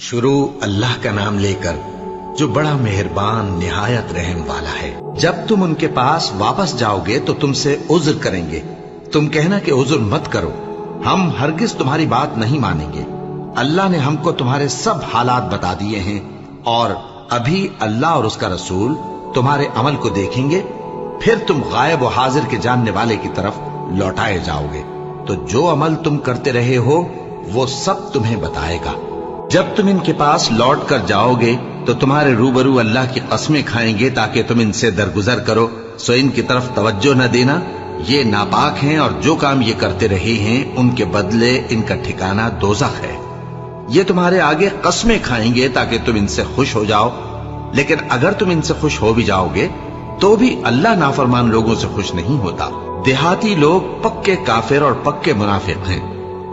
शुरू अल्लाह का नाम लेकर जो बड़ा मेहरबान निहायत रहम वाला है। जब तुम उनके पास वापस जाओगे तो तुमसे उज्र करेंगे। तुम कहना कि उज्र मत करो, हम हरगिज तुम्हारी बात नहीं मानेंगे। अल्लाह ने हमको तुम्हारे सब हालात बता दिए हैं और अभी अल्लाह और उसका रसूल तुम्हारे अमल को देखेंगे, फिर तुम गायब और हाजिर के जानने वाले की तरफ लौटाए जाओगे। तो जो अमल तुम करते रहे हो वो सब तुम्हें बताएगा। जब तुम इनके पास लौट कर जाओगे तो तुम्हारे रूबरू अल्लाह की कस्में खाएंगे ताकि तुम इनसे दरगुजर करो, सो इनकी तरफ तवज्जो न देना। ये नापाक हैं और जो काम ये करते रहे हैं उनके बदले इनका ठिकाना दोज़ख है। ये तुम्हारे आगे कस्में खाएंगे ताकि तुम इनसे खुश हो जाओ, लेकिन अगर तुम इनसे खुश हो भी जाओगे तो भी अल्लाह नाफरमान लोगों से खुश नहीं होता। देहाती लोग पक्के काफिर और पक्के मुनाफिक हैं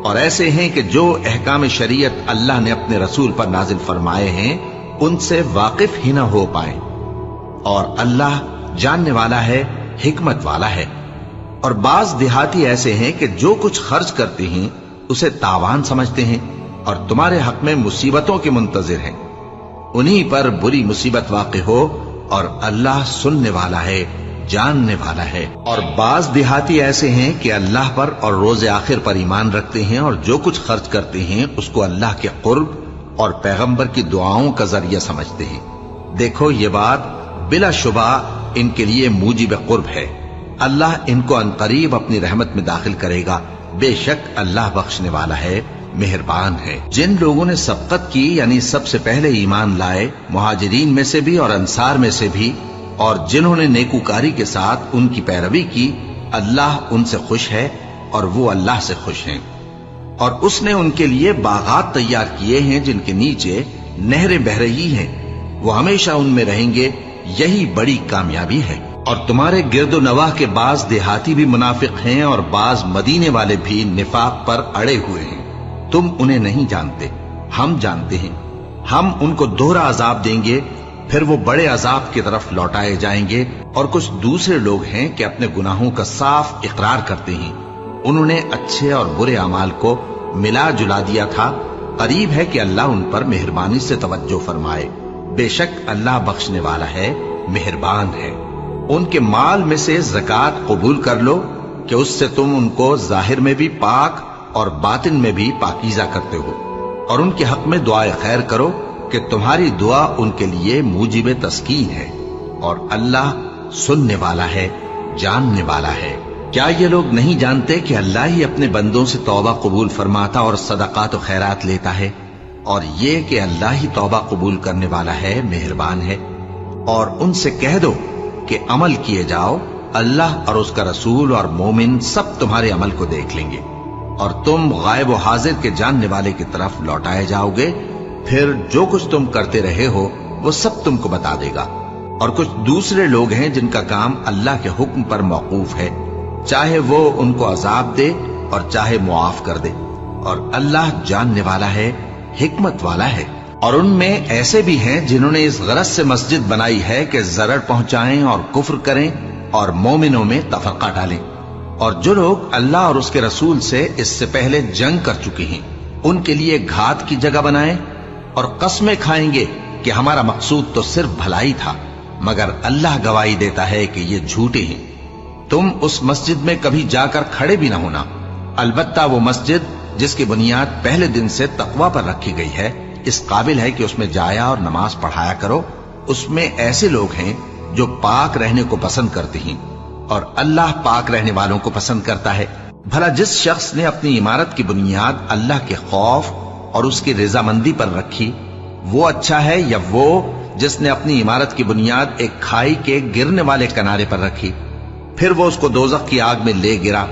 और ऐसे हैं कि जो अहकाम शरीयत अल्लाह ने अपने रसूल पर नाजिल फरमाए हैं उनसे वाकिफ ही न हो पाए। और अल्लाह जानने वाला है, हिकमत वाला है। और बाज देहाती ऐसे हैं कि जो कुछ खर्च करते हैं उसे तावान समझते हैं और तुम्हारे हक में मुसीबतों के मुंतजिर हैं। उन्हीं पर बुरी मुसीबत वाक़ हो और अल्लाह सुनने वाला है, जानने वाला है। और बाज देहाती ऐसे हैं कि अल्लाह पर और रोज़े आखिर पर ईमान रखते हैं और जो कुछ खर्च करते हैं उसको अल्लाह के कुर्ब और पैगंबर की दुआओं का जरिया समझते हैं। देखो ये बात बिलाशुबा इनके लिए मूजिब कुर्ब है। अल्लाह इनको अनकरीब अपनी रहमत में दाखिल करेगा। बेशक अल्लाह बख्शने वाला है, मेहरबान है। जिन लोगों ने सबकत की यानी सबसे पहले ईमान लाए, मुहाजिरीन में से भी और अंसार में से भी, और जिन्होंने नेकूकारी के साथ उनकी पैरवी की, अल्लाह उनसे खुश है और वो अल्लाह से खुश हैं। और उसने उनके लिए बागात तैयार किए हैं जिनके नीचे नहरें बह रही हैं, वो हमेशा उनमें रहेंगे। यही बड़ी कामयाबी है। और तुम्हारे गिरदो नवाह के बाज देहाती भी मुनाफिक हैं और बाज मदीने वाले भी निफाक पर अड़े हुए हैं। तुम उन्हें नहीं जानते, हम जानते हैं। हम उनको दोहरा अजाब देंगे, फिर वो बड़े अजाब की तरफ लौटाए जाएंगे। और कुछ दूसरे लोग हैं कि अपने गुनाहों का साफ इकरार करते हैं। उन्होंने अच्छे और बुरे अमाल को मिला जुला दिया था। करीब है कि अल्लाह उन पर मेहरबानी से तवज्जो फरमाए। बेशक अल्लाह बख्शने वाला है, मेहरबान है। उनके माल में से ज़कात कबूल कर लो कि उससे तुम उनको जाहिर में भी पाक और बातिन में भी पाकीज़ा करते हो। और उनके हक में दुआए खैर करो कि तुम्हारी दुआ उनके लिए मूजिब तस्कीन है। और अल्लाह सुनने वाला है, जानने वाला है। क्या ये लोग नहीं जानते कि अल्लाह ही अपने बंदों से तौबा कबूल फरमाता और सदकात और खैरात लेता है, और ये कि अल्लाह ही तौबा कबूल करने वाला है, मेहरबान है। और उनसे कह दो कि अमल किए जाओ, अल्लाह और उसका रसूल और मोमिन सब तुम्हारे अमल को देख लेंगे और तुम गायब व हाजिर के जानने वाले की तरफ लौटाए जाओगे। फिर जो कुछ तुम करते रहे हो वो सब तुमको बता देगा। और कुछ दूसरे लोग हैं जिनका काम अल्लाह के हुक्म पर मौकूफ है, चाहे वो उनको अजाब दे और चाहे मुआफ कर दे। और अल्लाह जानने वाला है, हिकमत वाला है। और उनमें ऐसे भी हैं जिन्होंने इस गरज से मस्जिद बनाई है कि जरर पहुंचाएं और कुफ्र करें और मोमिनों में तफरका डालें। और जो लोग अल्लाह और उसके रसूल से इससे पहले जंग कर चुके हैं उनके लिए घात की जगह बनाएं और कस्में खाएंगे कि हमारा मकसूद तो सिर्फ भलाई था, मगर अल्लाह गवाही देता है कि ये झूठे हैं। तुम उस मस्जिद में कभी जाकर खड़े भी ना होना, अलबत्ता वो मस्जिद जिसकी बुनियाद पहले दिन से तकवा पर रखी गई है, इस काबिल है कि उसमें जाया और नमाज पढ़ाया करो। उसमें ऐसे लोग हैं जो पाक रहने को पसंद करते हैं और अल्लाह पाक रहने वालों को पसंद करता है। भला जिस शख्स ने अपनी इमारत की बुनियाद अल्लाह के खौफ और उसकी रजामंदी पर रखी, वो अच्छा है या वो जिसने अपनी इमारत की बुनियाद एक खाई के गिरने वाले किनारे पर रखी, फिर वो उसको दोज़ख की आग में ले गिरा।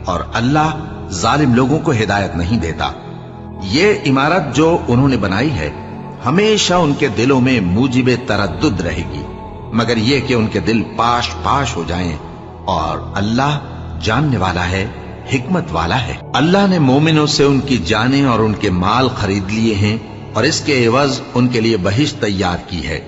और अल्लाह जालिम लोगों को हिदायत नहीं देता। ये इमारत जो उन्होंने बनाई है हमेशा उनके दिलों में मूजिबे तरद्दुद रहेगी, मगर ये कि उनके दिल पाश पाश हो जाएं। और अल्लाह जानने वाला है, हिकमत वाला है। अल्लाह ने मोमिनों से उनकी जानें और उनके माल खरीद लिए हैं और इसके एवज उनके लिए बहिश्त तैयार की है।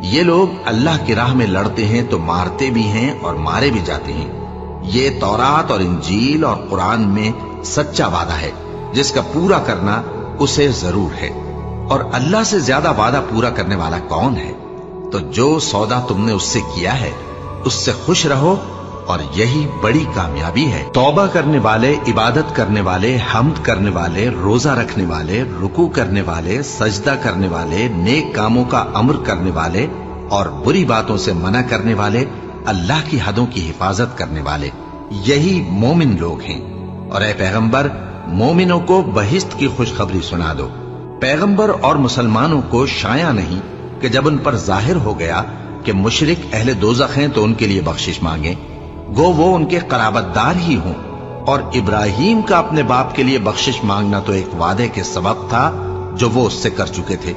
ये लोग अल्लाह की राह में लड़ते हैं तो मारते भी हैं और मारे भी जाते हैं। ये तौरात और इंजील और कुरान में सच्चा वादा है जिसका पूरा करना उसे जरूर है। اور اللہ से ज्यादा वादा पूरा करने वाला कौन है? तो जो सौदा तुमने उससे किया है उससे खुश रहो और यही बड़ी कामयाबी है। तौबा करने वाले, इबादत करने वाले, हम्द करने वाले, रोजा रखने वाले, रुकू करने वाले, सजदा करने वाले, नेक कामों का अमर करने वाले और बुरी बातों से मना करने वाले, अल्लाह की हदों की हिफाजत करने वाले, यही मोमिन लोग हैं। और ऐ पैगंबर, मोमिनों को बहिश्त की खुशखबरी सुना दो। पैगंबर और मुसलमानों को शाया नहीं कि जब उन पर जाहिर हो गया कि मुशरिक अहले दोज़ख हैं तो उनके लिए बख्शिश मांगे, गो वो उनके कराबतदार ही हों। और इब्राहिम का अपने बाप के लिए बख्शिश मांगना तो एक वादे के सबब था जो वो उससे कर चुके थे,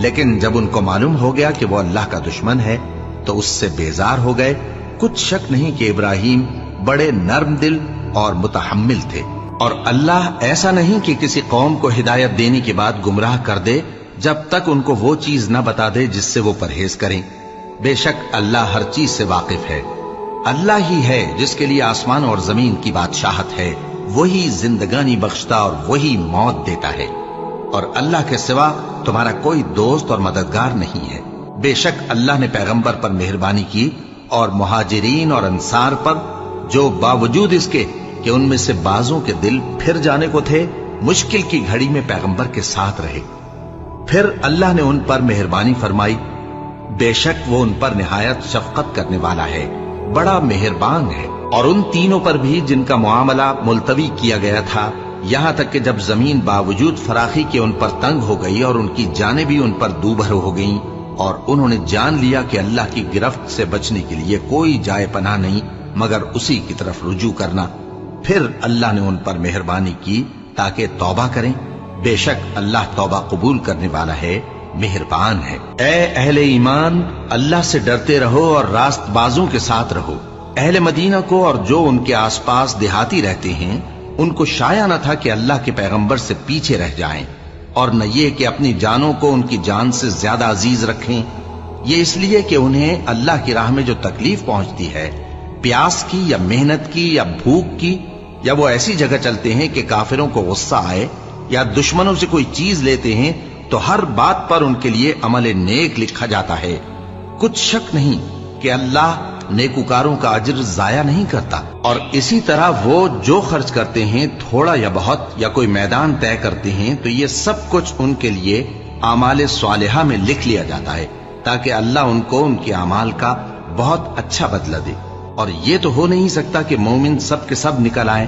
लेकिन जब उनको मालूम हो गया कि वो अल्लाह का दुश्मन है तो उससे बेजार हो गए। कुछ शक नहीं कि इब्राहिम बड़े नर्म दिल और मुतहम्मिल थे। और अल्लाह ऐसा नहीं कि किसी कौम को हिदायत देने के बाद गुमराह कर दे जब तक उनको वो चीज न बता दे जिससे वो परहेज करें। बेशक अल्लाह हर चीज से वाकिफ है। अल्लाह ही है जिसके लिए आसमान और जमीन की बादशाहत है, वही जिंदगानी बख्शता और वही मौत देता है। और अल्लाह के सिवा तुम्हारा कोई दोस्त और मददगार नहीं है। बेशक अल्लाह ने पैगंबर पर मेहरबानी की और मुहाजिरीन और अंसार पर, जो बावजूद इसके कि उनमें से बाजों के दिल फिर जाने को थे, मुश्किल की घड़ी में पैगंबर के साथ रहे। फिर अल्लाह ने उन पर मेहरबानी फरमाई। बेशक वो उन पर निहायत शफकत करने वाला है, बड़ा मेहरबान है। और उन तीनों पर भी जिनका मुआमला मुलतवी किया गया था, यहां तक कि जब जमीन बावजूद फराखी के उन पर तंग हो गई और उनकी जानें भी उन पर दूभर हो गईं और उन्होंने जान लिया कि अल्लाह की गिरफ्त से बचने के लिए कोई जाए पनाह नहीं मगर उसी की तरफ रुजू करना, फिर अल्लाह ने उन पर मेहरबानी की ताकि तौबा करें। बेशक अल्लाह तौबा कबूल करने वाला है, मेहरबान है। ए अहले ईमान, अल्लाह से डरते रहो और रास्तबाजों के साथ रहो। अहले मदीना को और जो उनके आसपास देहाती रहते हैं, उनको शाया न था कि अल्लाह के पैगंबर से पीछे रह जाएं, और न ये कि अपनी जानों को उनकी जान से ज्यादा अजीज रखें। ये इसलिए कि उन्हें अल्लाह की राह में जो तकलीफ पहुंचती है, प्यास की या मेहनत की या भूख की, या वो ऐसी जगह चलते हैं कि काफिरों को गुस्सा आए या दुश्मनों से कोई चीज लेते हैं, तो हर बात पर उनके लिए अमल नेक लिखा जाता है। कुछ शक नहीं कि अल्लाह नेकुकारों का अज्र जाया नहीं करता। और इसी तरह वो जो खर्च करते हैं, थोड़ा या बहुत, या कोई मैदान तय करते हैं, तो ये सब कुछ उनके लिए आमाल स्वालिहा में लिख लिया जाता है ताकि अल्लाह उनको उनके अमाल का बहुत अच्छा बदला दे। और ये तो हो नहीं सकता कि मोमिन सब के सब निकल आए,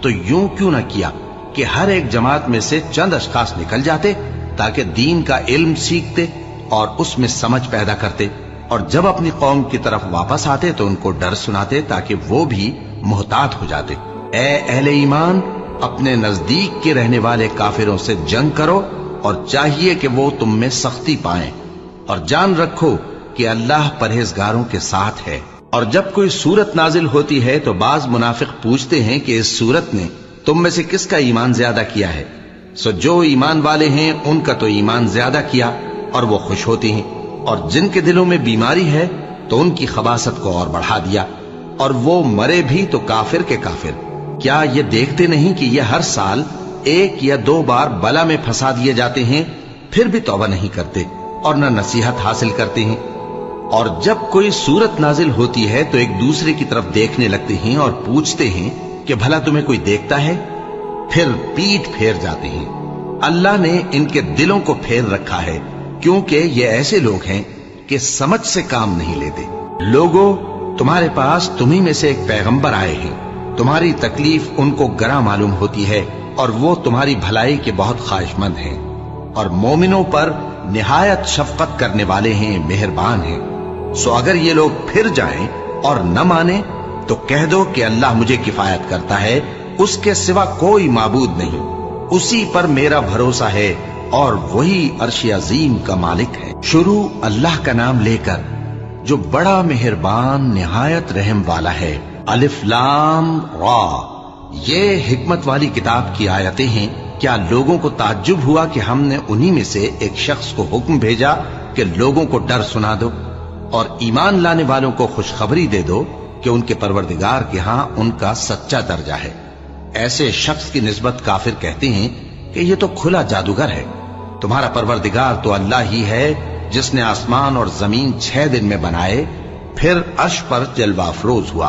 तो यूं क्यों न किया कि हर एक जमात में से चंद अशखास निकल जाते ताकि दीन का इल्म सीखते और उसमें समझ पैदा करते, और जब अपनी कौम की तरफ वापस आते तो उनको डर सुनाते ताकि वो भी मुहतात हो जाते। ए अहले ईमान, अपने नजदीक के रहने वाले काफिरों से जंग करो और चाहिए कि वो तुम में सख्ती पाएं, और जान रखो कि अल्लाह परहेजगारों के साथ है। और जब कोई सूरत नाजिल होती है तो बाज मुनाफिक पूछते हैं कि इस सूरत ने तुम में से किसका ईमान ज्यादा किया है। सो जो ईमान वाले हैं उनका तो ईमान ज्यादा किया और वो खुश होते हैं, और जिनके दिलों में बीमारी है तो उनकी खबासत को और बढ़ा दिया, और वो मरे भी तो काफिर के काफिर। क्या ये देखते नहीं कि ये हर साल 1 या 2 बार बला में फंसा दिए जाते हैं, फिर भी तौबा नहीं करते और न नसीहत हासिल करते हैं। और जब कोई सूरत नाजिल होती है तो एक दूसरे की तरफ देखने लगते हैं और पूछते हैं कि भला तुम्हें कोई देखता है, फिर पीठ फेर जाते हैं। अल्लाह ने इनके दिलों को फेर रखा है क्योंकि ये ऐसे लोग हैं कि समझ से काम नहीं लेते। लोगों, तुम्हारे पास तुम्ही में से एक पैगंबर आए हैं, तुम्हारी तकलीफ उनको गरा मालूम होती है और वो तुम्हारी भलाई के बहुत ख्वाहिशमंद हैं, और मोमिनों पर निहायत शफकत करने वाले हैं, मेहरबान हैं। सो अगर ये लोग फिर जाएं और न माने तो कह दो कि अल्लाह मुझे किफायत करता है, उसके सिवा कोई माबूद नहीं, उसी पर मेरा भरोसा है और वही अर्श अजीम का मालिक है। शुरू अल्लाह का नाम लेकर जो बड़ा मेहरबान निहायत रहम वाला है। अलिफ लाम रा, ये हिकमत वाली किताब की आयतें हैं। क्या लोगों को ताज्जुब हुआ कि हमने उन्हीं में से एक शख्स को हुक्म भेजा कि लोगों को डर सुना दो और ईमान लाने वालों को खुशखबरी दे दो कि उनके परवरदिगार के यहां उनका सच्चा दर्जा है। ऐसे शख्स की निस्बत काफिर कहते हैं कि ये तो खुला जादूगर है। तुम्हारा परवरदिगार तो अल्लाह ही है जिसने आसमान और जमीन 6 दिन में बनाए, फिर अर्श पर जलवा अफरोज हुआ।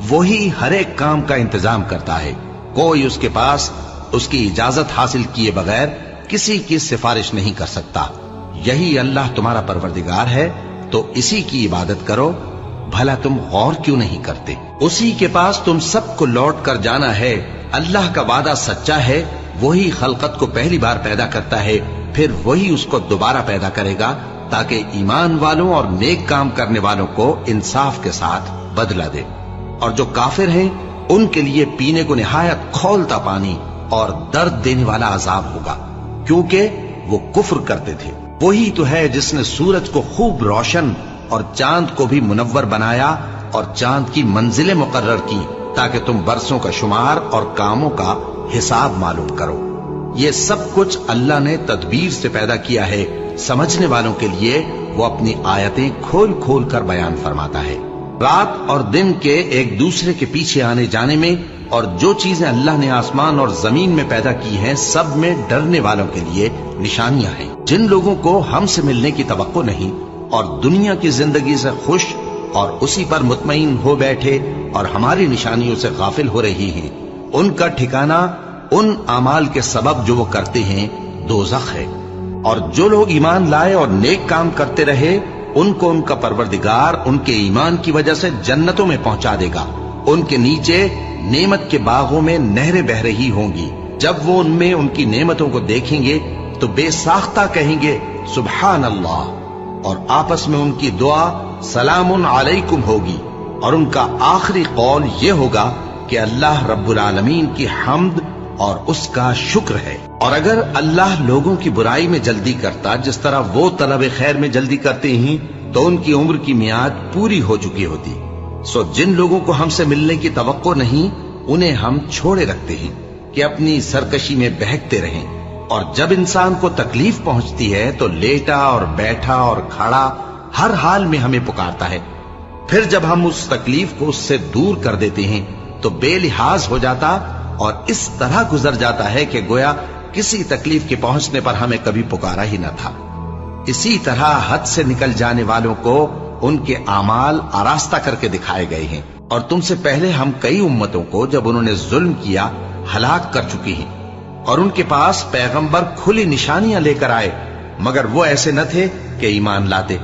वही हर एक काम का इंतजाम करता है। कोई उसके पास उसकी इजाजत हासिल किए बगैर किसी की सिफारिश नहीं कर सकता। यही अल्लाह तुम्हारा परवरदिगार है, तो इसी की इबादत करो। भला तुम गौर क्यों नहीं करते? उसी के पास तुम सबको लौट कर जाना है। अल्लाह का वादा सच्चा है। वही खलकत को पहली बार पैदा करता है, फिर वही उसको दोबारा पैदा करेगा, ताकि ईमान वालों और नेक काम करने वालों को इंसाफ के साथ बदला दे। और जो काफिर हैं उनके लिए पीने को निहायत खौलता पानी और दर्द देने वाला अजाब होगा, क्योंकि वो कुफ्र करते थे। वही तो है जिसने सूरज को खूब रोशन और चांद को भी मुनव्वर बनाया और चांद की मंजिलें मुकर्रर की, ताकि तुम बरसों का शुमार और कामों का हिसाब मालूम करो। ये सब कुछ अल्लाह ने तदबीर से पैदा किया है। समझने वालों के लिए वो अपनी आयतें खोल खोल कर बयान फरमाता है। रात और दिन के एक दूसरे के पीछे आने जाने में और जो चीजें अल्लाह ने आसमान और जमीन में पैदा की हैं, सब में डरने वालों के लिए निशानियां हैं। जिन लोगों को हमसे मिलने की तवक्को नहीं और दुनिया की जिंदगी से खुश और उसी पर मुतमईन हो बैठे और हमारी निशानियों से गाफिल हो रही हैं, उनका ठिकाना उन अमाल के सबब जो वो करते हैं दोज़ख है। और जो लोग ईमान लाए और नेक काम करते रहे, उनको उनका परवरदिगार उनके ईमान की वजह से जन्नतों में पहुंचा देगा। उनके नीचे नेमत के बागों में नहरें बह रही होंगी। जब वो उनमें उनकी नेमतों को देखेंगे तो बेसाख्ता कहेंगे सुभान अल्लाह, और आपस में उनकी दुआ सलामुन अलैकुम होगी। और उनका आखिरी कौल ये होगा कि अल्लाह रब्बुल आलमीन की हम्द और उसका शुक्र है। और अगर अल्लाह लोगों की बुराई में जल्दी करता जिस तरह वो तलब खैर में जल्दी करते हैं, तो उनकी उम्र की मियाद पूरी हो चुकी होती। सो जिन लोगों को हमसे मिलने की तवक्को नहीं, उन्हें हम छोड़े रखते हैं कि अपनी सरकशी में बहकते रहें। और जब इंसान को तकलीफ पहुंचती है तो लेटा और बैठा और खड़ा हर हाल में हमें पुकारता है। फिर जब हम उस तकलीफ को उससे दूर कर देते हैं तो बेलिहाज हो जाता और इस तरह गुजर जाता है कि गोया किसी तकलीफ के पहुंचने पर हमें कभी पुकारा ही न था। इसी तरह हद से निकल जाने वालों को उनके आमाल आरास्ता करके दिखाए गए हैं। और तुमसे पहले हम कई उम्मतों को जब उन्होंने जुल्म किया हलाक कर चुके हैं। और उनके पास पैगंबर खुली निशानियां लेकर आए, मगर वो ऐसे न थे कि ईमान लाते।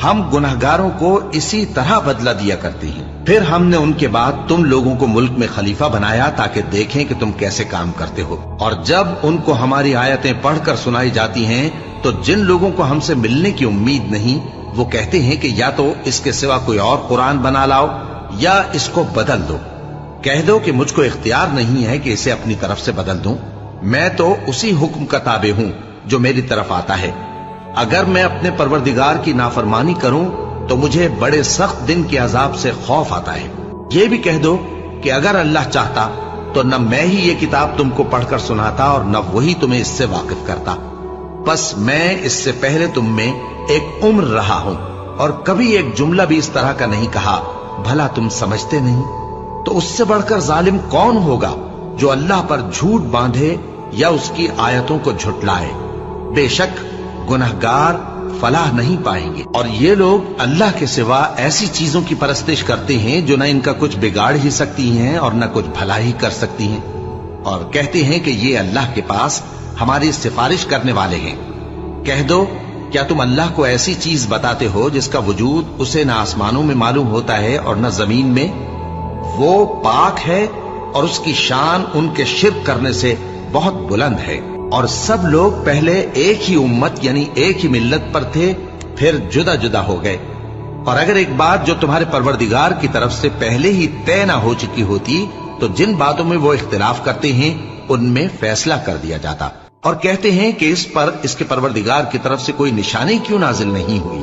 हम गुनहगारों को इसी तरह बदला दिया करते हैं। फिर हमने उनके बाद तुम लोगों को मुल्क में खलीफा बनाया ताकि देखें कि तुम कैसे काम करते हो। और जब उनको हमारी आयतें पढ़कर सुनाई जाती हैं तो जिन लोगों को हमसे मिलने की उम्मीद नहीं, वो कहते हैं कि या तो इसके सिवा कोई और कुरान बना लाओ या इसको बदल दो। कह दो कि मुझको इख्तियार नहीं है कि इसे अपनी तरफ से बदल दूं। मैं तो उसी हुक्म का ताबे हूं जो मेरी तरफ आता है। अगर मैं अपने परवरदिगार की नाफरमानी करूं तो मुझे बड़े सख्त दिन के अजाब से खौफ आता है। ये भी कह दो कि अगर अल्लाह चाहता तो न मैं ही ये किताब तुमको पढ़कर सुनाता और न वही तुम्हें इससे वाकिफ करता। बस मैं इससे पहले तुम में एक उम्र रहा हूं और कभी एक जुमला भी इस तरह का नहीं कहा। भला तुम समझते नहीं? तो उससे बढ़कर जालिम कौन होगा जो अल्लाह पर झूठ बांधे या उसकी आयतों को झुटलाए। बेशक गुनहगार फलाह नहीं पाएंगे। और ये लोग अल्लाह के सिवा ऐसी चीजों की परस्तिश करते हैं जो न इनका कुछ बिगाड़ ही सकती हैं और न कुछ भला ही कर सकती हैं। और कहते हैं कि ये अल्लाह के पास हमारी सिफारिश करने वाले हैं। कह दो, क्या तुम अल्लाह को ऐसी चीज बताते हो जिसका वजूद उसे न आसमानों में मालूम होता है और न जमीन में? वो पाक है और उसकी शान उनके शिर्क करने से बहुत बुलंद है। और सब लोग पहले एक ही उम्मत यानी एक ही मिल्लत पर थे, फिर जुदा जुदा हो गए। और अगर एक बात जो तुम्हारे परवरदिगार की तरफ से पहले ही तय न हो चुकी होती तो जिन बातों में वो इख्तिलाफ करते हैं उनमें फैसला कर दिया जाता। और कहते हैं कि इस पर इसके परवरदिगार की तरफ से कोई निशानी क्यों नाजिल नहीं हुई।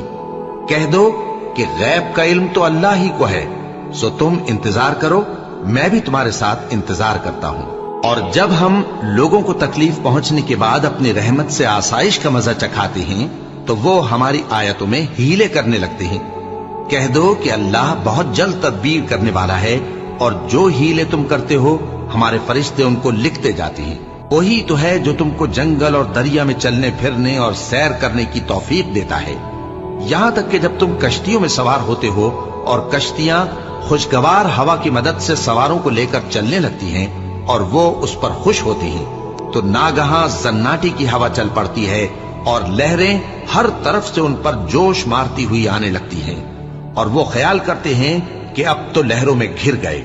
कह दो कि गैब का इल्म तो अल्लाह ही को है, सो तुम इंतजार करो, मैं भी तुम्हारे साथ इंतजार करता हूं। और जब हम लोगों को तकलीफ पहुंचने के बाद अपनी रहमत से आसाइश का मजा चखाते हैं तो वो हमारी आयतों में हीले करने लगते हैं। कह दो कि अल्लाह बहुत जल्द तदबीर करने वाला है और जो हीले तुम करते हो हमारे फरिश्ते उनको लिखते जाते हैं। वही तो है जो तुमको जंगल और दरिया में चलने फिरने और सैर करने की तौफीक देता है, यहां तक कि जब तुम कश्तियों में सवार होते हो और कश्तियां खुशगवार हवा की मदद से सवारों को लेकर चलने लगती हैं और वो उस पर खुश होती हैं, तो नागहां सन्नाटी की हवा चल पड़ती है और लहरें हर तरफ से उन पर जोश मारती हुई आने लगती हैं और वो ख्याल करते हैं कि अब तो लहरों में घिर गए।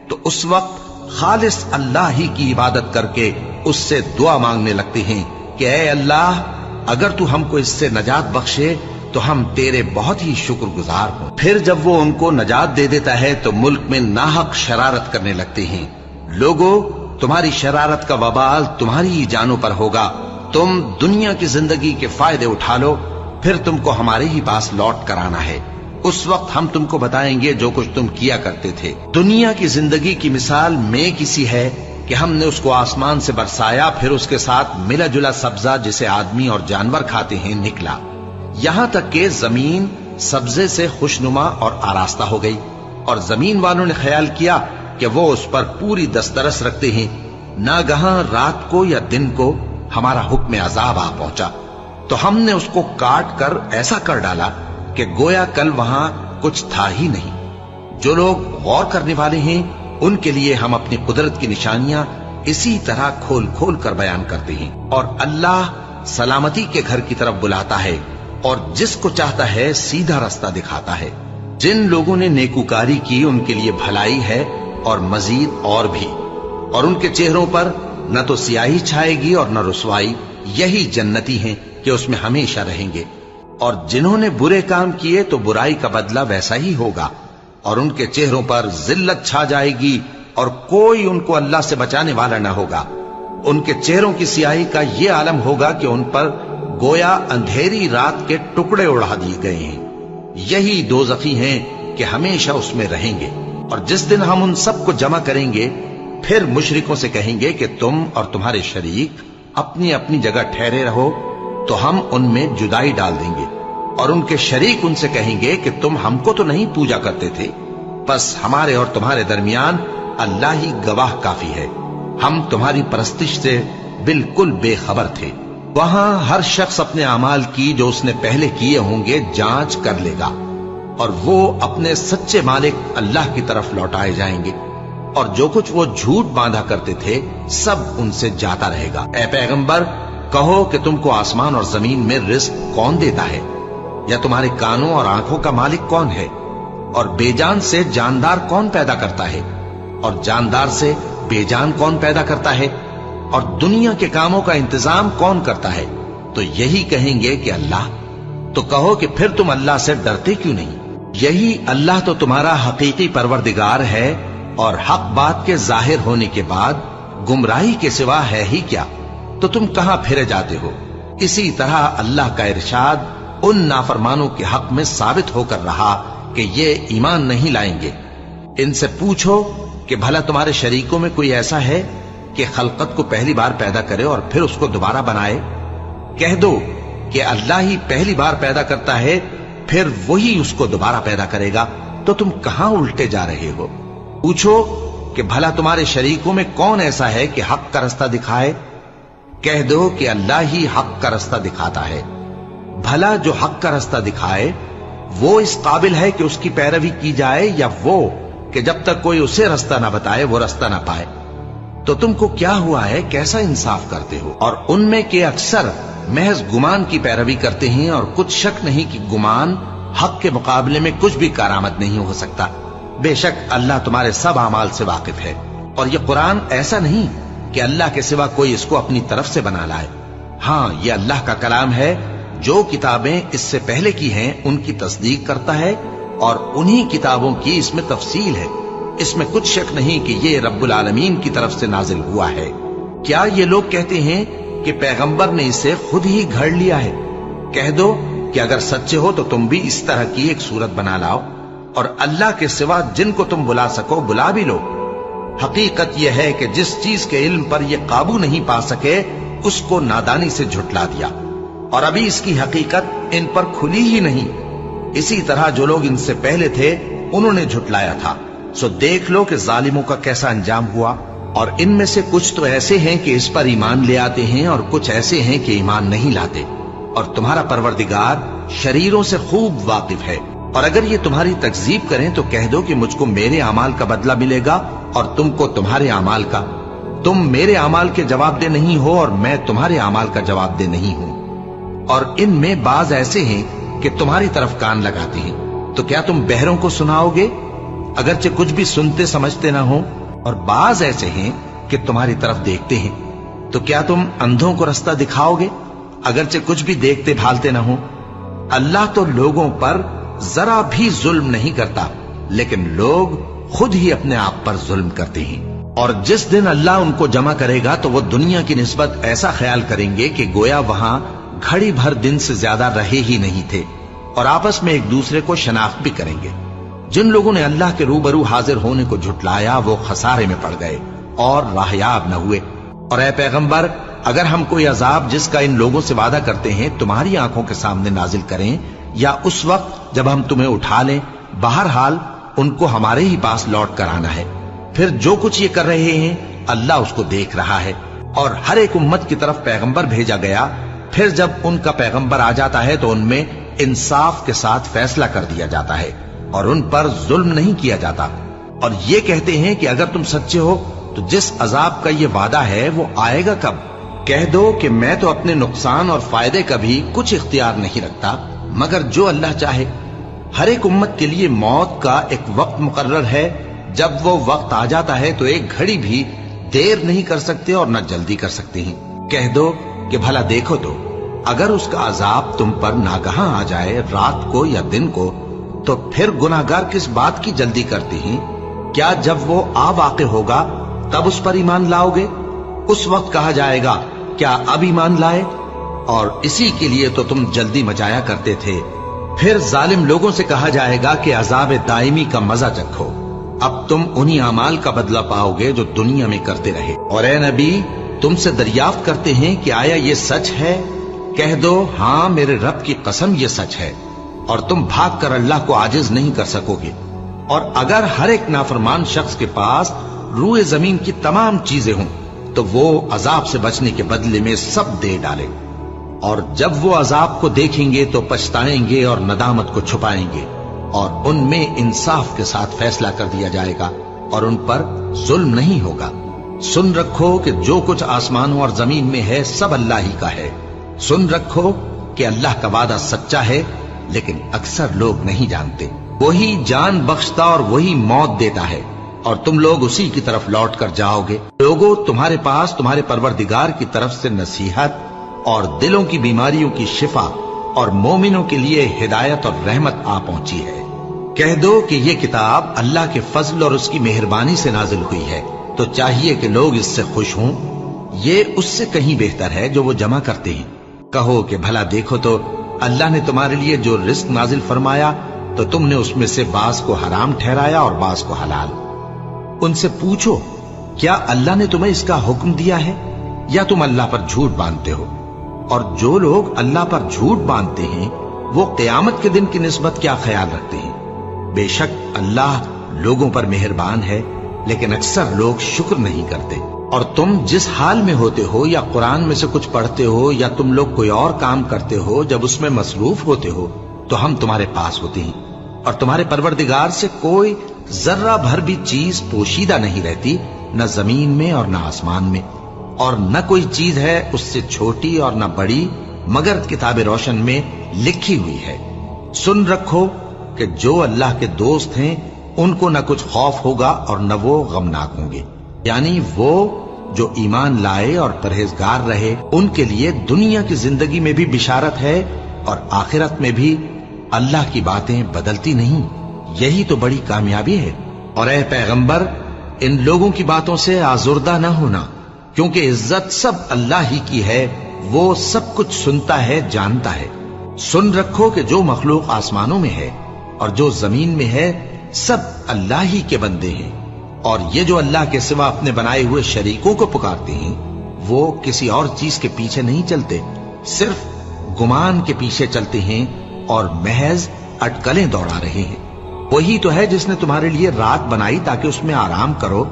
तो उस वक्त खालिस अल्लाह ही की इबादत करके उससे दुआ मांगने लगते हैं कि ऐ अल्लाह, अगर तू हमको इससे नजात बख्शे तो हम तेरे बहुत ही शुक्रगुजार हों। फिर जब वो उनको नजात दे देता है तो मुल्क में नाहक शरारत करने लगते हैं। लोगों, तुम्हारी शरारत का वबाल तुम्हारी ही जानों पर होगा। तुम दुनिया की जिंदगी के फायदे उठा लो, फिर तुमको हमारे ही पास लौट कर आना है। उस वक्त हम तुमको बताएंगे जो कुछ तुम किया करते थे। दुनिया की जिंदगी की मिसाल में किसी है कि हमने उसको आसमान से बरसाया, फिर उसके साथ मिला जुला सब्जा जिसे आदमी और जानवर खाते हैं निकला, यहां तक कि जमीन सब्जे से खुशनुमा और आरास्ता हो गई और जमीन वालों ने ख्याल किया कि वो उस पर पूरी दस्तरस रखते हैं। नागहां रात को या दिन को हमारा हुक्म अजाब आ पहुंचा तो हमने उसको काट कर ऐसा कर डाला कि गोया कल वहां कुछ था ही नहीं। जो लोग गौर करने वाले हैं उनके लिए हम अपनी कुदरत की निशानियां इसी तरह खोल खोल कर बयान करते हैं। और अल्लाह सलामती के घर की तरफ बुलाता है और जिसको चाहता है सीधा रास्ता दिखाता है। जिन लोगों ने नेकूकारी की उनके लिए भलाई है और मजीद और भी, और उनके चेहरों पर न तो सियाही छाएगी और न रुसवाई। यही जन्नती हैं कि उसमें हमेशा रहेंगे। और जिन्होंने बुरे काम किए तो बुराई का बदला वैसा ही होगा और उनके चेहरों पर जिल्लत छा जाएगी और कोई उनको अल्लाह से बचाने वाला न होगा। उनके चेहरों की सियाही का ये आलम होगा कि उन पर गोया अंधेरी रात के टुकड़े उड़ा दिए गए हैं। यही दोज़खी हैं कि हमेशा उसमें रहेंगे। और जिस दिन हम उन सबको जमा करेंगे फिर मुशरिकों से कहेंगे कि तुम और तुम्हारे शरीक अपनी अपनी जगह ठहरे रहो, तो हम उनमें जुदाई डाल देंगे। और उनके शरीक उनसे कहेंगे कि तुम हमको तो नहीं पूजा करते थे, बस हमारे और तुम्हारे दरमियान अल्लाह ही गवाह काफी है, हम तुम्हारी परस्तिश से बिल्कुल बेखबर थे। वहां हर शख्स अपने अमाल की जो उसने पहले किए होंगे जांच कर लेगा और वो अपने सच्चे मालिक अल्लाह की तरफ लौटाए जाएंगे। और जो कुछ वो झूठ बांधा करते थे सब उनसे जाता रहेगा। ऐ पैगंबर, कहो कि तुमको आसमान और जमीन में रिस्क कौन देता है, या तुम्हारे कानों और आंखों का मालिक कौन है? और बेजान से जानदार कौन पैदा करता है, और जानदार से बेजान कौन पैदा करता है? और दुनिया के कामों का इंतजाम कौन करता है? तो यही कहेंगे कि अल्लाह। तो कहो कि फिर तुम अल्लाह से डरते क्यों नहीं? यही अल्लाह तो तुम्हारा हकीकी परवरदिगार है और हक बात के जाहिर होने के बाद गुमराही के सिवा है ही क्या? तो तुम कहां फिरे जाते हो? इसी तरह अल्लाह का इरशाद उन नाफरमानों के हक में साबित होकर रहा कि ये ईमान नहीं लाएंगे। इनसे पूछो कि भला तुम्हारे शरीकों में कोई ऐसा है कि खलकत को पहली बार पैदा करे और फिर उसको दोबारा बनाए? कह दो कि अल्लाह ही पहली बार पैदा करता है, फिर वही उसको दोबारा पैदा करेगा। तो तुम कहां उल्टे जा रहे हो? पूछो कि भला तुम्हारे शरीकों में कौन ऐसा है कि हक का रास्ता दिखाए? कह दो कि अल्लाह ही हक का रास्ता दिखाता है। भला जो हक का रास्ता दिखाए वो इस काबिल है कि उसकी पैरवी की जाए, या वो कि जब तक कोई उसे रास्ता ना बताए वो रास्ता ना पाए? तो तुमको क्या हुआ है, कैसा इंसाफ करते हो? और उनमें के अक्सर महज गुमान की पैरवी करते हैं और कुछ शक नहीं कि गुमान हक के मुकाबले में कुछ भी कारामद नहीं हो सकता। बेशक अल्लाह तुम्हारे सब अमाल से वाकिफ है। और ये कुरान ऐसा नहीं कि अल्लाह के सिवा कोई इसको अपनी तरफ से बना लाए। हाँ, ये अल्लाह का कलाम है। जो किताबें इससे पहले की हैं उनकी तस्दीक करता है और उन्हीं किताबों की इसमें तफसील है। इसमें कुछ शक नहीं कि ये रब्बुल आलमीन की तरफ से नाजिल हुआ है। क्या ये लोग कहते हैं कि पैगंबर ने इसे खुद ही घड़ लिया है? कह दो कि अगर सच्चे हो तो तुम भी इस तरह की एक सूरत बना लाओ और अल्लाह के सिवा जिनको तुम बुला सको बुला भी लो। हकीकत यह है कि जिस चीज के इल्म पर ये काबू नहीं पा सके उसको नादानी से झुटला दिया और अभी इसकी हकीकत इन पर खुली ही नहीं। इसी तरह जो लोग इनसे पहले थे उन्होंने झुटलाया था। सो देख लो कि जालिमों का कैसा अंजाम हुआ। اور ان میں سے کچھ تو ایسے ہیں کہ اس پر ایمان لے آتے ہیں اور کچھ ایسے ہیں کہ ایمان نہیں لاتے، اور تمہارا پروردگار شریروں سے خوب واقف ہے۔ اور اگر یہ تمہاری تکذیب کریں تو کہہ دو کہ مجھ کو میرے اعمال کا بدلہ ملے گا اور تم کو تمہارے اعمال کا۔ تم میرے اعمال کے جواب دہ نہیں ہو اور میں تمہارے اعمال کا جواب دہ نہیں ہوں۔ اور ان میں بعض ایسے ہیں کہ تمہاری طرف کان لگاتے ہیں، تو کیا تم بہروں کو سناؤ گے اگرچہ کچھ بھی سنتے سمجھتے نہ ہو؟ اور بعض ایسے ہیں کہ تمہاری طرف دیکھتے ہیں، تو کیا تم اندھوں کو رستہ دکھاؤ گے اگرچہ کچھ بھی دیکھتے بھالتے نہ ہو؟ اللہ تو لوگوں پر ذرا بھی ظلم نہیں کرتا، لیکن لوگ خود ہی اپنے آپ پر ظلم کرتے ہیں۔ اور جس دن اللہ ان کو جمع کرے گا تو وہ دنیا کی نسبت ایسا خیال کریں گے کہ گویا وہاں گھڑی بھر دن سے زیادہ رہے ہی نہیں تھے، اور آپس میں ایک دوسرے کو شناخت بھی کریں گے۔ جن لوگوں نے اللہ کے روبرو حاضر ہونے کو جھٹلایا وہ خسارے میں پڑ گئے اور راہیاب نہ ہوئے۔ اور اے پیغمبر، اگر ہم کوئی عذاب جس کا ان لوگوں سے وعدہ کرتے ہیں تمہاری آنکھوں کے سامنے نازل کریں یا اس وقت جب ہم تمہیں اٹھا لیں، بہرحال ان کو ہمارے ہی پاس لوٹ کر آنا ہے۔ پھر جو کچھ یہ کر رہے ہیں اللہ اس کو دیکھ رہا ہے۔ اور ہر ایک امت کی طرف پیغمبر بھیجا گیا، پھر جب ان کا پیغمبر آ جاتا ہے تو ان میں انصاف کے ساتھ فیصلہ کر دیا جاتا ہے اور ان پر ظلم نہیں کیا جاتا۔ اور یہ کہتے ہیں کہ اگر تم سچے ہو تو جس عذاب کا یہ وعدہ ہے وہ آئے گا کب؟ کہہ دو کہ میں تو اپنے نقصان اور فائدے کا بھی کچھ اختیار نہیں رکھتا مگر جو اللہ چاہے۔ ہر ایک امت کے لیے موت کا ایک وقت مقرر ہے، جب وہ وقت آ جاتا ہے تو ایک گھڑی بھی دیر نہیں کر سکتے اور نہ جلدی کر سکتے ہیں۔ کہہ دو کہ بھلا دیکھو تو اگر اس کا عذاب تم پر ناگہاں آ جائے رات کو یا دن کو تو پھر گناہگار کس بات کی جلدی کرتے ہیں؟ کیا جب وہ آ واقع ہوگا تب اس پر ایمان لاؤ گے؟ اس وقت کہا جائے گا کیا اب ایمان لائے؟ اور اسی کے لیے تو تم جلدی مچایا کرتے تھے۔ پھر ظالم لوگوں سے کہا جائے گا کہ عذاب دائمی کا مزہ چکھو، اب تم انہی اعمال کا بدلہ پاؤ گے جو دنیا میں کرتے رہے۔ اور اے نبی، تم سے دریافت کرتے ہیں کہ آیا یہ سچ ہے؟ کہہ دو ہاں میرے رب کی قسم یہ سچ ہے، اور تم بھاگ کر اللہ کو عاجز نہیں کر سکو گے۔ اور اگر ہر ایک نافرمان شخص کے پاس روئے زمین کی تمام چیزیں ہوں تو وہ عذاب سے بچنے کے بدلے میں سب دے ڈالے، اور جب وہ عذاب کو دیکھیں گے تو پچھتائیں گے اور ندامت کو چھپائیں گے، اور ان میں انصاف کے ساتھ فیصلہ کر دیا جائے گا اور ان پر ظلم نہیں ہوگا۔ سن رکھو کہ جو کچھ آسمانوں اور زمین میں ہے سب اللہ ہی کا ہے۔ سن رکھو کہ اللہ کا وعدہ سچا ہے، لیکن اکثر لوگ نہیں جانتے۔ وہی جان بخشتا اور وہی موت دیتا ہے، اور تم لوگ اسی کی طرف لوٹ کر جاؤ گے۔ لوگوں، تمہارے پاس تمہارے پروردگار کی طرف سے نصیحت اور دلوں کی بیماریوں کی شفا اور مومنوں کے لیے ہدایت اور رحمت آ پہنچی ہے۔ کہہ دو کہ یہ کتاب اللہ کے فضل اور اس کی مہربانی سے نازل ہوئی ہے، تو چاہیے کہ لوگ اس سے خوش ہوں۔ یہ اس سے کہیں بہتر ہے جو وہ جمع کرتے ہیں۔ کہو کہ بھلا دیکھو تو اللہ نے تمہارے لیے جو رزق نازل فرمایا تو تم نے اس میں سے بعض کو حرام ٹھہرایا اور بعض کو حلال۔ ان سے پوچھو کیا اللہ نے تمہیں اس کا حکم دیا ہے یا تم اللہ پر جھوٹ باندھتے ہو؟ اور جو لوگ اللہ پر جھوٹ باندھتے ہیں وہ قیامت کے دن کی نسبت کیا خیال رکھتے ہیں؟ بے شک اللہ لوگوں پر مہربان ہے، لیکن اکثر لوگ شکر نہیں کرتے۔ اور تم جس حال میں ہوتے ہو یا قرآن میں سے کچھ پڑھتے ہو یا تم لوگ کوئی اور کام کرتے ہو، جب اس میں مصروف ہوتے ہو تو ہم تمہارے پاس ہوتے ہیں، اور تمہارے پروردگار سے کوئی ذرہ بھر بھی چیز پوشیدہ نہیں رہتی، نہ زمین میں اور نہ آسمان میں، اور نہ کوئی چیز ہے اس سے چھوٹی اور نہ بڑی مگر کتاب روشن میں لکھی ہوئی ہے۔ سن رکھو کہ جو اللہ کے دوست ہیں ان کو نہ کچھ خوف ہوگا اور نہ وہ غمناک ہوں گے، یعنی وہ جو ایمان لائے اور پرہیزگار رہے ان کے لیے دنیا کی زندگی میں بھی بشارت ہے اور آخرت میں بھی اللہ کی باتیں بدلتی نہیں۔ یہی تو بڑی کامیابی ہے۔ اور اے پیغمبر، ان لوگوں کی باتوں سے آزردہ نہ ہونا، کیونکہ عزت سب اللہ ہی کی ہے، وہ سب کچھ سنتا ہے، جانتا ہے۔ سن رکھو کہ جو مخلوق آسمانوں میں ہے اور جو زمین میں ہے سب اللہ ہی کے بندے ہیں، اور یہ جو اللہ کے سوا اپنے بنائے ہوئے شریکوں کو پکارتے ہیں وہ کسی اور چیز کے پیچھے نہیں چلتے، صرف گمان کے پیچھے چلتے ہیں اور محض اٹکلیں دوڑا رہے ہیں۔ وہی تو ہے جس نے تمہارے لیے رات بنائی تاکہ اس میں آرام کرو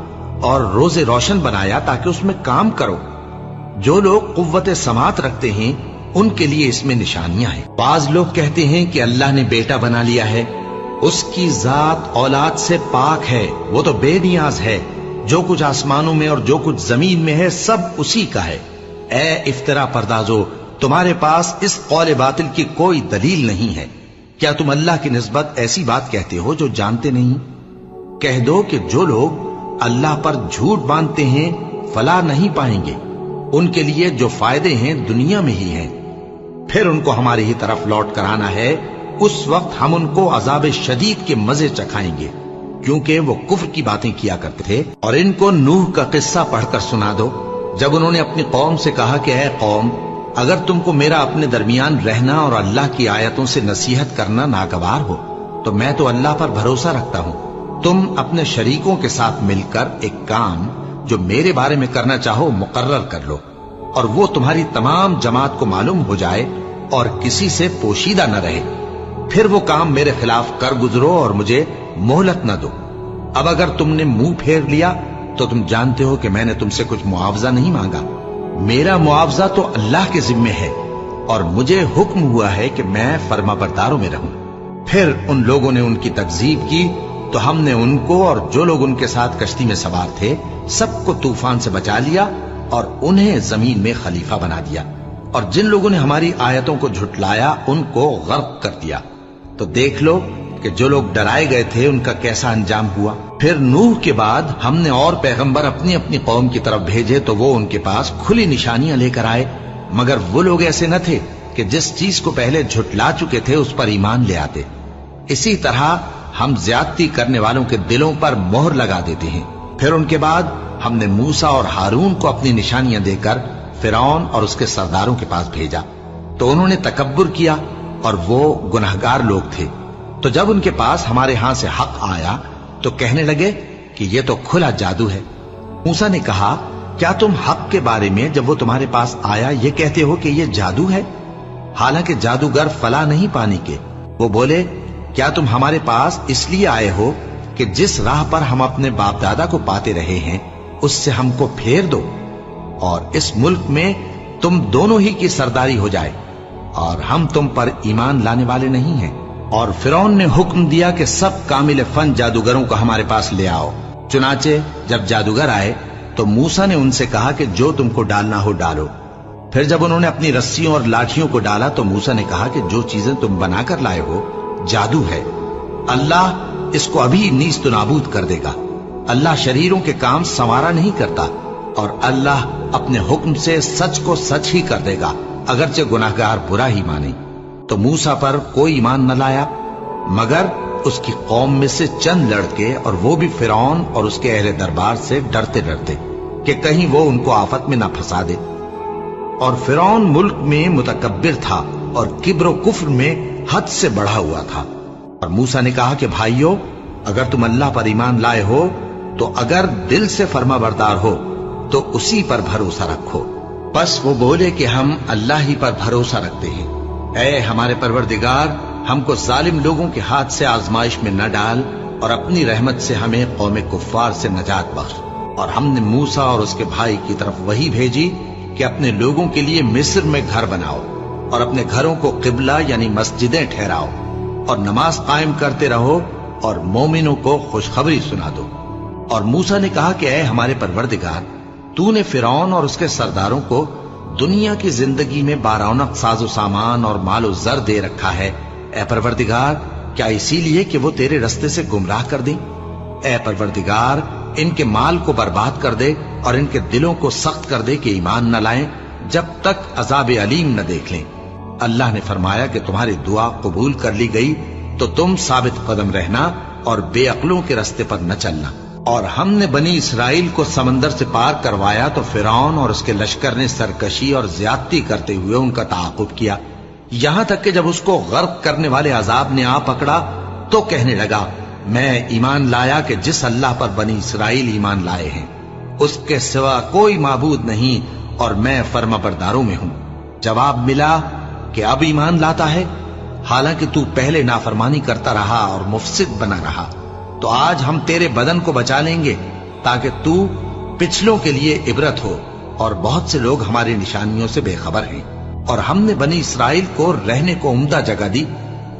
اور रोजे रोशन बनाया ताकि उसमें काम करो। जो लोग कुव्वत समात रखते हैं उनके लिए इसमें निशानियां हैं। बाज लोग कहते हैं कि अल्लाह ने बेटा बना लिया है, उसकी जात औलाद से पाक है, वो तो बेनियाज है। जो कुछ आसमानों में और जो कुछ जमीन में है सब उसी का है। ए इफ्तरा पर्दाजो, तुम्हारे पास इस कौल बातिल की कोई दलील नहीं है। क्या तुम अल्लाह की निस्बत ऐसी बात कहते हो जो जानते नहीं? कह दो कि जो लोग अल्लाह पर झूठ बांधते हैं फलाह नहीं पाएंगे, उनके लिए जो फायदे हैं दुनिया में ही हैं। फिर उनको हमारी ही तरफ लौट कर आना है, उस वक्त हम उनको अजाब शदीद के मजे चखाएंगे, क्योंकि वो कुफ्र की बातें किया करते थे। और इनको नूह का किस्सा पढ़कर सुना दो, जब उन्होंने अपनी कौम से कहा कि ऐ कौम, अगर तुमको मेरा अपने दरमियान रहना और अल्लाह की आयतों से नसीहत करना नागवार हो तो मैं तो अल्लाह पर भरोसा रखता हूं। तुम अपने शरीकों के साथ मिलकर एक काम जो मेरे बारे में करना चाहो मुकर्रर कर लो, और वो तुम्हारी तमाम जमात को मालूम हो जाए और किसी से पोशीदा न रहे। फिर वो काम मेरे खिलाफ कर गुजरो और मुझे मोहलत न दो। अब अगर तुमने मुंह फेर लिया तो तुम जानते हो कि मैंने तुमसे कुछ मुआवजा नहीं मांगा। मेरा मुआवजा तो अल्लाह के जिम्मे है और मुझे हुक्म हुआ है कि मैं फर्माबरदारों में रहूं। फिर उन लोगों ने उनकी तकजीब की तो हमने उनको और जो लोग उनके साथ कश्ती में सवार थे सबको तूफान से बचा लिया और उन्हें जमीन में खलीफा बना दिया। और जिन लोगों ने हमारी आयतों को झुटलाया उनको गर्क कर दिया। तो देख लो कि जो लोग डराए गए थे उनका कैसा अंजाम हुआ। फिर नूह के बाद हमने और पैगंबर अपनी अपनी कौम की तरफ भेजे तो वो उनके पास खुली निशानियां लेकर आए, मगर वो लोग ऐसे न थे कि जिस चीज को पहले झुटला चुके थे उस पर ईमान ले आते। इसी तरह हम ज्यादती करने वालों के दिलों पर मोहर लगा देते हैं। फिर उनके बाद हमने मूसा और हारून को अपनी निशानियां देकर फिरौन और उसके सरदारों के पास भेजा, तो उन्होंने तकब्बुर किया और वो गुनहगार लोग थे। तो जब उनके पास हमारे यहां से हक आया तो कहने लगे कि ये तो खुला जादू है। मूसा ने कहा, क्या तुम हक के बारे में जब वो तुम्हारे पास आया ये कहते हो कि ये जादू है, हालांकि जादूगर फला नहीं पाने के। वो बोले, क्या तुम हमारे पास इसलिए आए हो कि जिस राह पर हम अपने बाप दादा को पाते रहे हैं उससे हमको फेर दो और इस मुल्क में तुम दोनों ही की सरदारी हो जाए, और हम तुम पर ईमान लाने वाले नहीं हैं। और फिरौन ने हुक्म दिया कि सब कामिल फन जादूगरों को हमारे पास ले आओ। चुनाचे जब जादूगर आए तो मूसा ने उनसे कहा कि जो तुमको डालना हो डालो। फिर जब उन्होंने अपनी रस्सियों और लाठियों को डाला तो मूसा ने कहा कि जो चीजें तुम बनाकर लाए हो जादू है, अल्लाह इसको अभी नीस्त नाबूद कर देगा। अल्लाह शरीरों के काम संवारा नहीं करता और अल्लाह अपने हुक्म से सच को सच ही कर देगा, अगरचे गुनाहगार बुरा ही माने। तो मूसा पर कोई ईमान न लाया मगर उसकी कौम में से चंद लड़के, और वो भी फिरौन और उसके अहले दरबार से डरते डरते कि कहीं वो उनको आफत में ना फंसा दे। और फिरौन मुल्क में मुतकब्बिर था और किब्र कुफ्र में हद से बढ़ा हुआ था। और मूसा ने कहा कि भाइयों, अगर तुम अल्लाह पर ईमान लाए हो तो अगर दिल से फर्माबरदार हो तो उसी पर भरोसा रखो। बस वो बोले कि हम अल्लाह ही पर भरोसा रखते हैं। ऐ हमारे परवरदिगार, हमको जालिम लोगों के हाथ से आजमाइश में न डाल और अपनी रहमत से हमें कौम कुफ्फार से नजात बख्श। और हमने मूसा और उसके भाई की तरफ वही भेजी कि अपने लोगों के लिए मिस्र में घर बनाओ और अपने घरों को किबला यानी मस्जिदें ठहराओ और नमाज कायम करते रहो और मोमिनों को खुशखबरी सुना दो। और मूसा ने कहा कि ऐ हमारे परवरदिगार, तूने फिरौन और उसके सरदारों को दुनिया की जिंदगी में बारौनक साजो सामान और मालो जर दे रखा है। ऐ परवरदिगार, क्या इसीलिए कि वो तेरे रस्ते से गुमराह कर दें? ऐ परवरदिगार, इनके माल को बर्बाद कर दे और इनके दिलों को सख्त कर दे कि ईमान न लाएं जब तक अजाब अलीम न देख लें। अल्लाह ने फरमाया कि तुम्हारी दुआ कबूल कर ली गई तो तुम साबित कदम रहना और बेअक्लों के रास्ते पर न चलना। और हमने बनी इसराइल को समंदर से पार करवाया तो फिरौन और उसके लश्कर ने सरकशी और ज्यादती करते हुए उनका ताक़ुब किया, यहां तक कि जब उसको गर्क करने वाले अजाब ने आ पकड़ा तो कहने लगा, मैं ईमान लाया कि जिस अल्लाह पर बनी इसराइल ईमान लाए हैं उसके सिवा कोई माबूद नहीं और मैं फर्माबरदारों में हूं। जवाब मिला कि अब ईमान लाता है, हालांकि तू पहले नाफरमानी करता रहा और मुफसिद बना रहा, तो आज हम तेरे बदन को बचा लेंगे ताकि तू पिछलों के लिए इबरत हो, और बहुत से लोग हमारी निशानियों से बेखबर हैं। और हमने बनी इसराइल को रहने को उम्दा जगह दी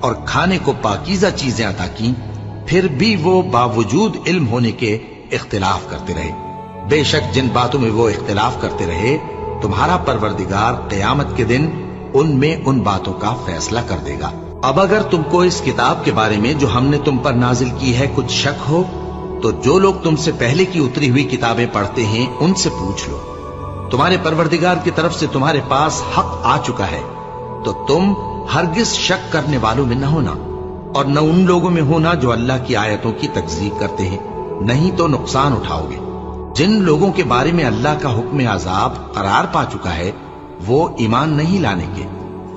और खाने को पाकीज़ा चीजें अता की, फिर भी वो बावजूद इल्म होने के इख्तिलाफ करते रहे। बेशक जिन बातों में वो इख्तिलाफ करते रहे, तुम्हारा परवरदिगार क़यामत के दिन उनमें उन बातों का फैसला कर देगा। अब अगर तुमको इस किताब के बारे में जो हमने तुम पर नाजिल की है कुछ शक हो, तो जो लोग तुमसे पहले की उतरी हुई किताबें पढ़ते हैं उनसे पूछ लो। तुम्हारे परवरदिगार की तरफ से तुम्हारे पास हक आ चुका है, तो तुम हरगिज शक करने वालों में न होना, और न उन लोगों में होना जो अल्लाह की आयतों की तकज़ीब करते हैं, नहीं तो नुकसान उठाओगे। जिन लोगों के बारे में अल्लाह का हुक्म अजाब करार पा चुका है, वो ईमान नहीं लाने के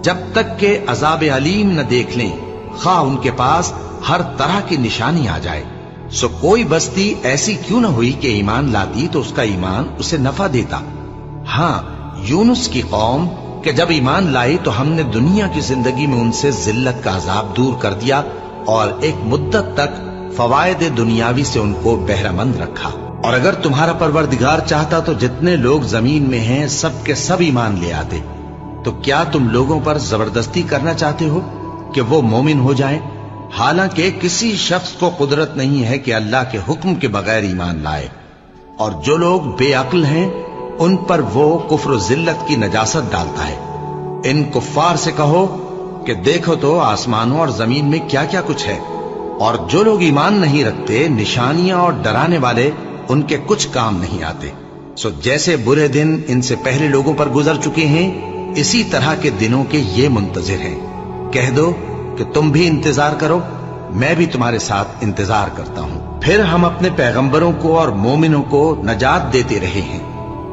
जब तक के अजाब अलीम न देख लें, खा उनके पास हर तरह की निशानी आ जाए। सो कोई बस्ती ऐसी क्यों न हुई कि ईमान लाती तो उसका ईमान उसे नफा देता। हाँ, यूनुस की कौम कि जब ईमान लाई तो हमने दुनिया की जिंदगी में उनसे जिल्लत का अजाब दूर कर दिया और एक मुद्दत तक फवायद दुनियावी से उनको बहरामंद रखा। और अगर तुम्हारा परवरदिगार चाहता तो जितने लोग जमीन में हैं सब के सब ईमान ले आते। तो क्या तुम लोगों पर जबरदस्ती करना चाहते हो कि वो मोमिन हो जाएं? हालांकि किसी शख्स को कुदरत नहीं है कि अल्लाह के हुक्म के बगैर ईमान लाए। और जो लोग बेअक्ल हैं उन पर वो कुफ्र जिल्लत की नजासत डालता है। इन कुफ्फार से कहो कि देखो तो आसमानों और जमीन में क्या क्या कुछ है, और जो लोग ईमान नहीं रखते निशानियां और डराने वाले उनके कुछ काम नहीं आते। सो जैसे बुरे दिन इनसे पहले लोगों पर गुजर चुके हैं, इसी तरह के दिनों के ये मुंतजिर हैं। कह दो कि तुम भी इंतजार करो, मैं भी तुम्हारे साथ इंतजार करता हूं। फिर हम अपने पैगंबरों को और मोमिनों को नजात देते रहे हैं,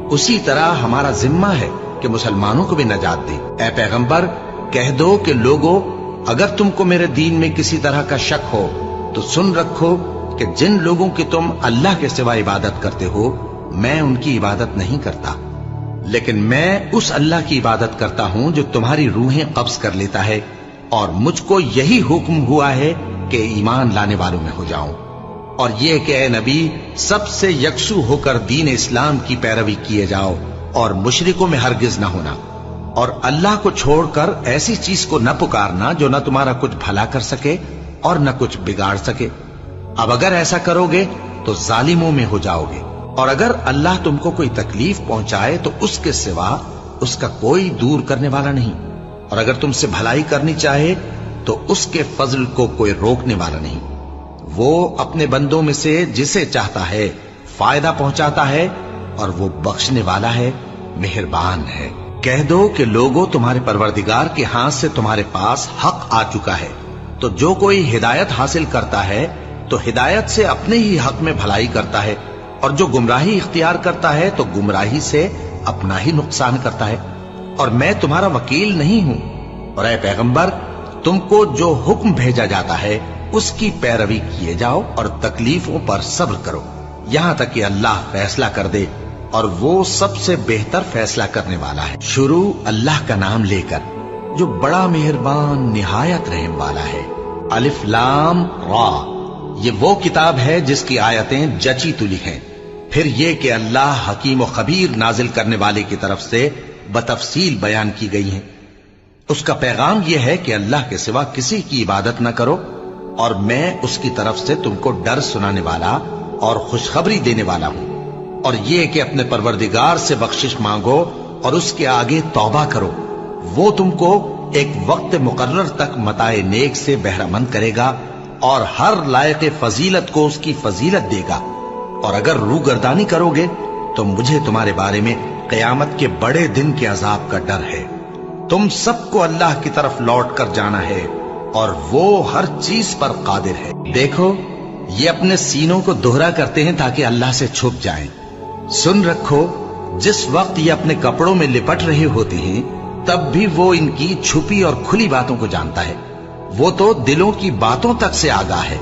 उसी तरह हमारा जिम्मा है कि मुसलमानों को भी नजात दे। ए पैगंबर, कह दो कि लोगों, अगर तुमको मेरे दीन में किसी तरह का शक हो तो सुन रखो कि जिन लोगों की तुम अल्लाह के सिवा इबादत करते हो, मैं उनकी इबादत नहीं करता, लेकिन मैं उस अल्लाह की इबादत करता हूं जो तुम्हारी रूहें कब्ज कर लेता है, और मुझको यही हुक्म हुआ है कि ईमान लाने वालों में हो जाऊं। और ये कि ए नबी, सबसे यकसू होकर दीन इस्लाम की पैरवी किए जाओ और मुशरिकों में हरगिज न होना, और अल्लाह को छोड़कर ऐसी चीज को न पुकारना जो न तुम्हारा कुछ भला कर सके और न कुछ बिगाड़ सके। अब अगर ऐसा करोगे तो जालिमों में हो जाओगे, और अगर अल्लाह तुमको कोई तकलीफ पहुंचाए तो उसके सिवा उसका कोई दूर करने वाला नहीं, और अगर तुमसे भलाई करनी चाहे तो उसके फजल को कोई रोकने वाला नहीं। वो अपने बंदों में से जिसे चाहता है फायदा पहुंचाता है, और वो बख्शने वाला है, मेहरबान है। कह दो कि लोगों, तुम्हारे परवरदिगार के हाथ से तुम्हारे पास हक आ चुका है, तो जो कोई हिदायत हासिल करता है तो हिदायत से अपने ही हक में भलाई करता है, और जो गुमराही इख्तियार करता है तो गुमराही से अपना ही नुकसान करता है। और मैं तुम्हारा वकील नहीं हूं। और ऐ पैगंबर, तुमको जो हुक्म भेजा जाता है उसकी पैरवी किए जाओ और तकलीफों पर सब्र करो, यहां तक कि अल्लाह फैसला कर दे, और वो सबसे बेहतर फैसला करने वाला है। शुरू अल्लाह का नाम लेकर जो बड़ा मेहरबान निहायत रहम वाला है। अलिफ लाम रा, ये वो किताब है जिसकी आयतें जची तुली हैं। फिर ये कि अल्लाह हकीम और खबीर नाजिल करने वाले की तरफ से बतफसील बयान की गई हैं। उसका पैगाम यह है कि अल्लाह के सिवा किसी की इबादत न करो, और मैं उसकी तरफ से तुमको डर सुनाने वाला और खुशखबरी देने वाला हूं। और ये कि अपने परवरदिगार से बख्शिश मांगो और उसके आगे तौबा करो, वो तुमको एक वक्त मुकर्रर तक मताए नेक से बहरामंद करेगा और हर लायक फजीलत को उसकी फजीलत देगा। और अगर रूगर्दानी करोगे तो मुझे तुम्हारे बारे में क़यामत के बड़े दिन के अजाब का डर है। तुम सबको अल्लाह की तरफ लौट कर जाना है, और वो हर चीज पर कादिर है। देखो, ये अपने सीनों को दोहरा करते हैं ताकि अल्लाह से छुप जाएं। सुन रखो, जिस वक्त ये अपने कपड़ों में लिपट रहे होते हैं तब भी वो इनकी छुपी और खुली बातों को जानता है। वो तो दिलों की बातों तक से आगाह है।